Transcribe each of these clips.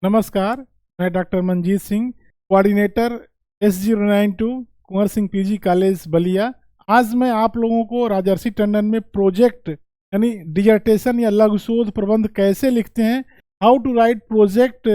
नमस्कार, मैं doctor Manjeet Singh, coordinator S092 Kunwar Singh PG college Ballia. आज मैं आप लोगों को राजर्षि टंडन में प्रोजेक्ट यानी डिजर्टेशन या लघु शोध प्रबंध कैसे लिखते हैं, how to write project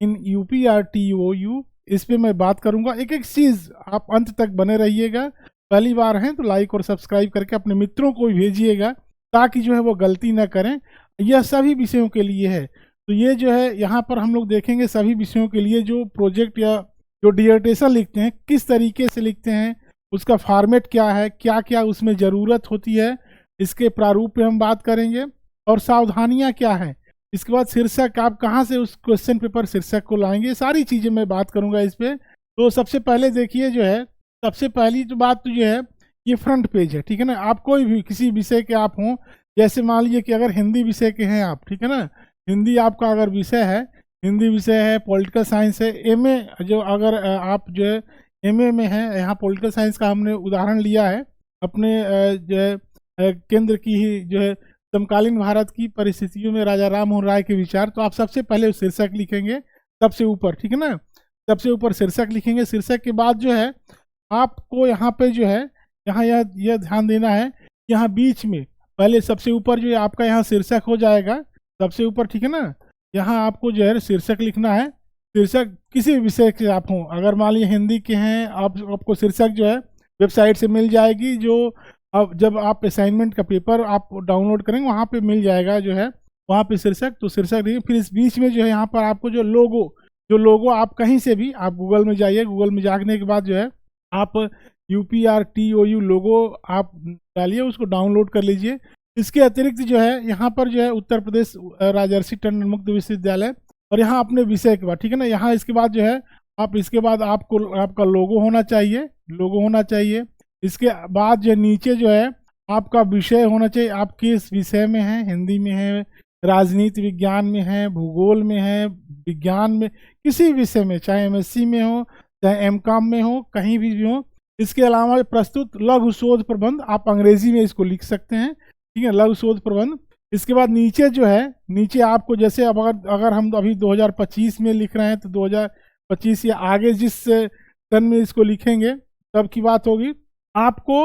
in UPRTOU, इस पे मैं बात करूंगा। एक एक चीज़ आप अंत तक बने रहिएगा। पहली बार हैं तो लाइक और सब्सक्राइब करके अपने मित्रों को भी भेजिएगा ताकि जो है वो गलती ना करें। यह सभी विषयों के लिए है। तो ये जो है यहाँ पर हम लोग देखेंगे सभी विषयों के लिए जो प्रोजेक्ट या जो डिसर्टेशन लिखते हैं किस तरीके से लिखते हैं, उसका फॉर्मेट क्या है, क्या क्या उसमें ज़रूरत होती है, इसके प्रारूप पे हम बात करेंगे और सावधानियाँ क्या हैं। इसके बाद शीर्षक, आप कहाँ से उस क्वेश्चन पेपर शीर्षक को लाएंगे, ये सारी चीज़ें मैं बात करूँगा इस पर। तो सबसे पहले देखिए जो है, सबसे पहली जो बात तो जो है ये फ्रंट पेज है, ठीक है ना। आप कोई भी किसी विषय के आप हों, जैसे मान लीजिए कि अगर हिंदी विषय के हैं आप, ठीक है ना, हिंदी आपका अगर विषय है, हिंदी विषय है, पॉलिटिकल साइंस है, एमए जो अगर आप जो है एमए में है, यहाँ पॉलिटिकल साइंस का हमने उदाहरण लिया है अपने जो है केंद्र की ही जो है समकालीन भारत की परिस्थितियों में राजा राम मोहन राय के विचार। तो आप सबसे पहले शीर्षक लिखेंगे सबसे ऊपर, ठीक है ना, सबसे ऊपर शीर्षक लिखेंगे। शीर्षक के बाद जो है आपको यहाँ पे जो है यहाँ यह ध्यान देना है, यहाँ बीच में पहले सबसे ऊपर जो है आपका यहाँ शीर्षक हो जाएगा सबसे ऊपर, ठीक है ना। यहाँ आपको जो है शीर्षक लिखना है। शीर्षक किसी भी विषय के आप हों, अगर मान लीजिए हिंदी के हैं, आपको शीर्षक जो है वेबसाइट से मिल जाएगी, जो अब जब आप असाइनमेंट का पेपर आप डाउनलोड करेंगे वहाँ पे मिल जाएगा जो है वहाँ पे शीर्षक। तो शीर्षक देखिए, फिर इस बीच में जो है यहाँ पर आपको जो लोगो आप कहीं से भी आप गूगल में जाइए, गूगल में जाने के बाद जो है आप UPRTOU लोगो आप डालिए, उसको डाउनलोड कर लीजिए। इसके अतिरिक्त जो है यहाँ पर जो है उत्तर प्रदेश राजर्षि टंडन मुक्त विश्वविद्यालय, और यहाँ अपने विषय के बाद, ठीक है ना, यहाँ इसके बाद जो है आप इसके बाद आपको आपका लोगो होना चाहिए। इसके बाद जो नीचे जो है आपका विषय होना चाहिए, आप किस विषय में हैं, हिंदी में है, राजनीति विज्ञान में है, भूगोल में है, विज्ञान में, किसी विषय में, चाहे MSc में हो चाहे MCOM में हो, कहीं भी हो। इसके अलावा प्रस्तुत लघु शोध प्रबंध आप अंग्रेजी में इसको लिख सकते हैं, ठीक है, लघु शोध प्रबंध। इसके बाद नीचे जो है, नीचे आपको जैसे अब अगर हम अभी 2025 में लिख रहे हैं तो 2025 या आगे जिस सन में इसको लिखेंगे तब की बात होगी। आपको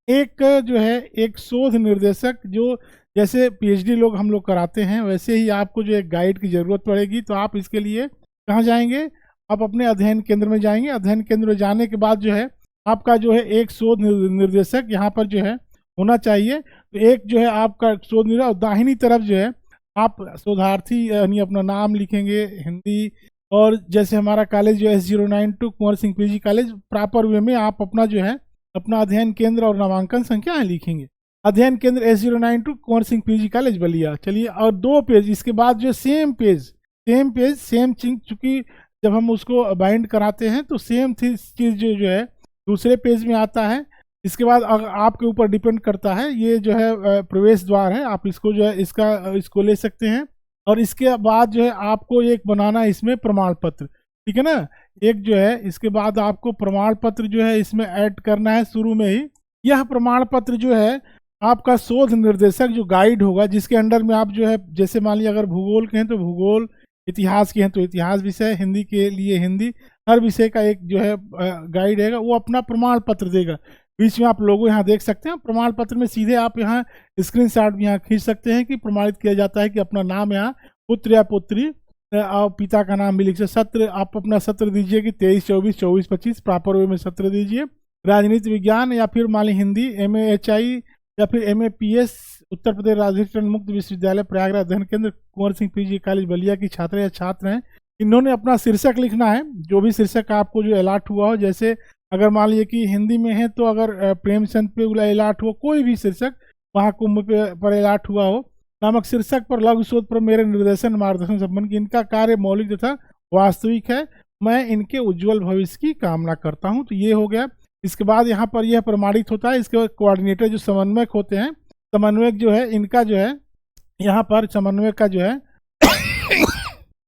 एक जो है एक शोध निर्देशक, जो जैसे PhD लोग हम लोग कराते हैं वैसे ही आपको जो एक गाइड की ज़रूरत पड़ेगी। तो आप इसके लिए कहाँ जाएंगे, आप अपने अध्ययन केंद्र में जाएंगे। अध्ययन केंद्र में जाने के बाद जो है आपका जो है एक शोध निर्देशक यहाँ पर जो है होना चाहिए। तो एक जो है आपका शोध निर्देशक, दाहिनी तरफ जो है आप शोधार्थी यानी अपना नाम लिखेंगे हिंदी, और जैसे हमारा कॉलेज जो S092 Kunwar Singh PG college, proper way में आप अपना जो है अपना अध्ययन केंद्र और नामांकन संख्या लिखेंगे। अध्ययन केंद्र S092 Kunwar Singh PG college Ballia. चलिए, और 2 पेज इसके बाद जो सेम चीज, चूंकि जब हम उसको बाइंड कराते हैं तो सेम चीज जो है दूसरे पेज में आता है। इसके बाद आपके ऊपर डिपेंड करता है, ये जो है प्रवेश द्वार है, आप इसको जो है इसको ले सकते हैं। और इसके बाद जो है आपको एक बनाना है इसमें प्रमाण पत्र, ठीक है ना, एक जो है इसके बाद आपको प्रमाण पत्र जो है इसमें ऐड करना है शुरू में ही। यह प्रमाण पत्र जो है आपका शोध निर्देशक जो गाइड होगा, जिसके अंडर में आप जो है, जैसे मान लीजिए अगर भूगोल के हैं तो भूगोल, इतिहास के हैं तो इतिहास विषय, हिंदी के लिए हिंदी, हर विषय का एक जो है गाइड है, वो अपना प्रमाण पत्र देगा। बीच में आप लोगों यहाँ देख सकते हैं, प्रमाण पत्र में सीधे आप यहाँ स्क्रीनशॉट भी यहाँ खींच सकते हैं कि प्रमाणित किया जाता है कि अपना नाम यहाँ पुत्र या पुत्री और पिता का नाम भी लिख सकते। सत्र आप अपना सत्र दीजिए कि 23-24, 24-25 प्रॉपर वे में सत्र दीजिए। राजनीति विज्ञान या फिर मान ली हिंदी, MAHI या फिर MAPS उत्तर प्रदेश राजर्षि टंडन मुक्त विश्वविद्यालय प्रयागराज अध्ययन केंद्र कुंवर सिंह पीजी कॉलेज बलिया की छात्र या छात्र हैं। इन्होंने अपना शीर्षक लिखना है, जो भी शीर्षक आपको जो अलाट हुआ हो। जैसे अगर मान लीजिए कि हिंदी में है तो अगर प्रेमचंद पे अलाट हुआ, कोई भी शीर्षक वहाँ कुंभ पर अलाट हुआ हो, नामक शीर्षक पर लघु शोध पर मेरे निर्देशन मार्गदर्शन संबंध की इनका कार्य मौलिक तथा वास्तविक है, मैं इनके उज्जवल भविष्य की कामना करता हूँ। तो ये हो गया। इसके बाद यहाँ पर यह प्रमाणित होता है। इसके बाद कोऑर्डिनेटर जो समन्वयक होते हैं, समन्वयक जो है इनका जो है यहाँ पर समन्वयक का जो है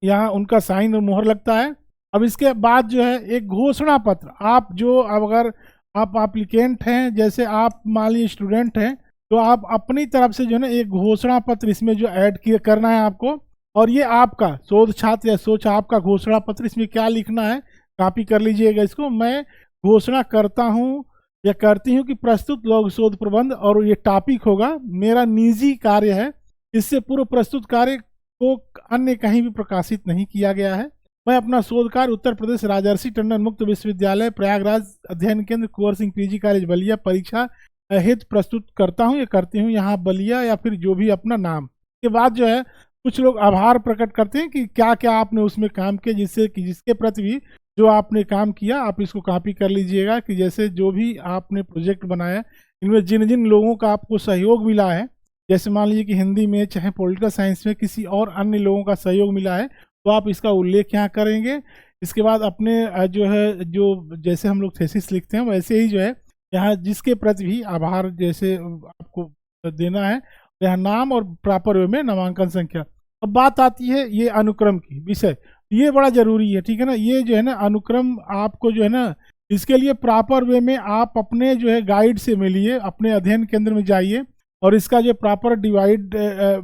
यहाँ उनका साइन और मोहर लगता है। अब इसके बाद जो है एक घोषणा पत्र, आप जो अगर आप एप्लीकेंट हैं, जैसे आप मान लीजिए स्टूडेंट हैं, तो आप अपनी तरफ से जो है ना एक घोषणा पत्र इसमें जो ऐड करना है आपको, और ये आपका शोध छात्र या सोच आपका घोषणा पत्र, इसमें क्या लिखना है कॉपी कर लीजिएगा इसको। मैं घोषणा करता हूँ या करती हूँ कि प्रस्तुत लघु शोध प्रबंध, और ये टॉपिक होगा, मेरा निजी कार्य है, इससे पूर्व प्रस्तुत कार्य को अन्य कहीं भी प्रकाशित नहीं किया गया है। मैं अपना शोध कार्य उत्तर प्रदेश राजर्षि टंडन मुक्त विश्वविद्यालय प्रयागराज अध्ययन केंद्र कुंवर सिंह पीजी कॉलेज बलिया परीक्षा हेतु प्रस्तुत करता हूँ या करती हूँ, यहाँ बलिया या फिर जो भी अपना नाम। के बाद जो है कुछ लोग आभार प्रकट करते हैं कि क्या क्या आपने उसमें काम किया, जिससे कि जिसके प्रति भी जो आपने काम किया आप इसको कॉपी कर लीजिएगा, कि जैसे जो भी आपने प्रोजेक्ट बनाया इनमें जिन जिन लोगों का आपको सहयोग मिला है, जैसे मान लीजिए कि हिंदी में चाहे पॉलिटिकल साइंस में किसी और अन्य लोगों का सहयोग मिला है, तो आप इसका उल्लेख यहाँ करेंगे। इसके बाद अपने जो है जो जैसे हम लोग थेसिस लिखते हैं वैसे ही जो है यहाँ जिसके प्रति भी आभार जैसे आपको देना है, यहाँ नाम और प्रॉपर वे में नामांकन संख्या। अब बात आती है ये अनुक्रम की विषय, ये बड़ा जरूरी है, ठीक है ना। ये जो है ना अनुक्रम आपको जो है ना, इसके लिए प्रॉपर वे में आप अपने जो है गाइड से मिलिए, अपने अध्ययन केंद्र में जाइए और इसका जो प्रॉपर डिवाइड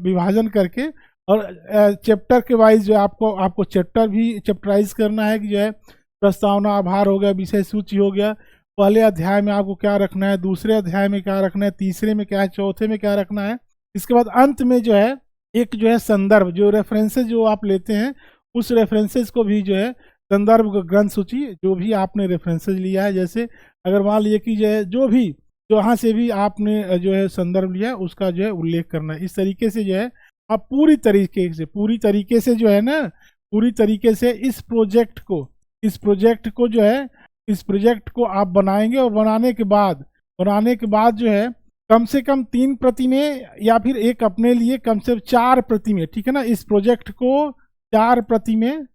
विभाजन करके और चैप्टर के वाइज जो आपको चैप्टर भी चैप्टराइज करना है, कि जो है प्रस्तावना आभार हो गया, विषय सूची हो गया, पहले अध्याय में आपको क्या रखना है, दूसरे अध्याय में क्या रखना है, तीसरे में क्या है, चौथे में क्या रखना है। इसके बाद अंत में जो है एक जो है संदर्भ, जो रेफरेंसेज जो आप लेते हैं उस रेफरेंसेज को भी जो है संदर्भ ग्रंथ सूची जो भी आपने रेफरेंसेज लिया है, जैसे अगर मान लीजिए कि जो है जो भी जहाँ से भी आपने जो है संदर्भ लिया है उसका जो है उल्लेख करना है। इस तरीके से जो है आप पूरी तरीके से जो है ना, पूरी तरीके से इस प्रोजेक्ट को आप बनाएंगे। और बनाने के बाद जो है कम से कम 3 प्रति में या फिर एक अपने लिए कम से कम 4 प्रति में, ठीक है ना। इस प्रोजेक्ट को 4 प्रति में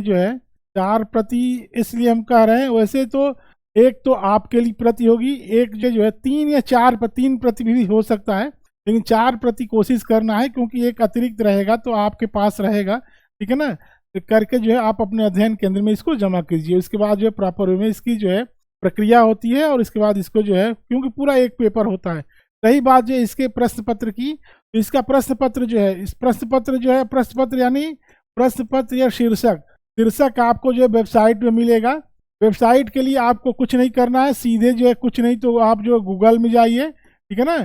जो है 4 प्रति इसलिए हम कह रहे हैं, वैसे तो एक तो आपके लिए प्रति होगी, एक जो है 3 या 3 प्रति भी हो सकता है, लेकिन 4 प्रति कोशिश करना है, क्योंकि एक अतिरिक्त रहेगा तो आपके पास रहेगा, ठीक है ना। करके जो है आप अपने अध्ययन केंद्र में इसको जमा कीजिए। उसके बाद जो है प्रॉपर वे में इसकी जो है प्रक्रिया होती है, और इसके बाद इसको जो है, क्योंकि पूरा एक पेपर होता है। रही बात जो है इसके प्रश्न पत्र की, तो इसका प्रश्न पत्र जो है, इस प्रश्न पत्र यानी प्रश्न पत्र या शीर्षक आपको जो है वेबसाइट में मिलेगा। वेबसाइट के लिए आपको कुछ नहीं करना है, सीधे जो है कुछ नहीं तो आप जो गूगल में जाइए, ठीक है ना,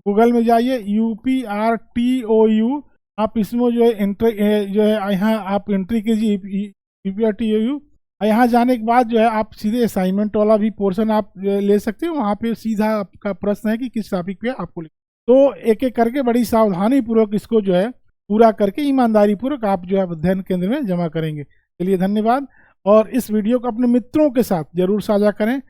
गूगल में जाइए UPRTOU, आप इसमें जो है यहाँ आप एंट्री कीजिए UPRTOU। यहाँ जाने के बाद जो है आप सीधे असाइनमेंट वाला भी पोर्शन आप ले सकते हो, वहाँ पे सीधा आपका प्रश्न है कि किस टॉपिक पे आपको तो एक एक करके बड़ी सावधानी पूर्वक इसको जो है पूरा करके ईमानदारी पूर्वक आप जो है अध्ययन केंद्र में जमा करेंगे। चलिए धन्यवाद, और इस वीडियो को अपने मित्रों के साथ जरूर साझा करें।